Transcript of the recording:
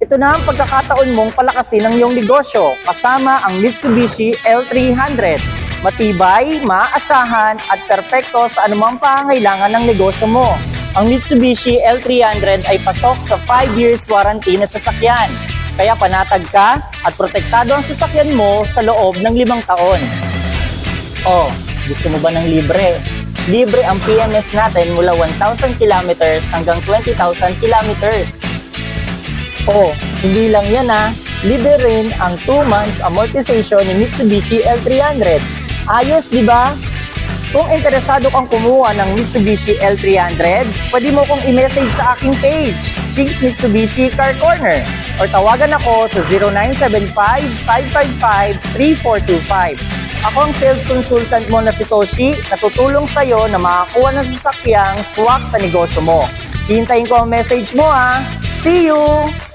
Ito na ang pagkakataon mong palakasin ang iyong negosyo kasama ang Mitsubishi L300. Matibay, maaasahan at perpekto sa anumang pangangailangan ng negosyo mo. Ang Mitsubishi L300 ay pasok sa 5 years warranty na sasakyan. Kaya panatag ka at protektado ang sasakyan mo sa loob ng 5 taon. Oh, gusto mo ba ng libre? Libre ang PMS natin mula 1,000 kilometers hanggang 20,000 kilometers. Oh, hindi lang yan libre rin ang 2 months amortization ni Mitsubishi L300. Ayos, di ba? Kung interesado kang kumuha ng Mitsubishi L300, pwede mo kong i-message sa aking page, Ching's Mitsubishi Car Corner, or tawagan ako sa 0975-555-3425. Ako ang sales consultant mo na si Toshi na tutulong sa'yo na makakuha ng sasakyang swak sa negosyo mo. Hintayin ko ang message mo See you!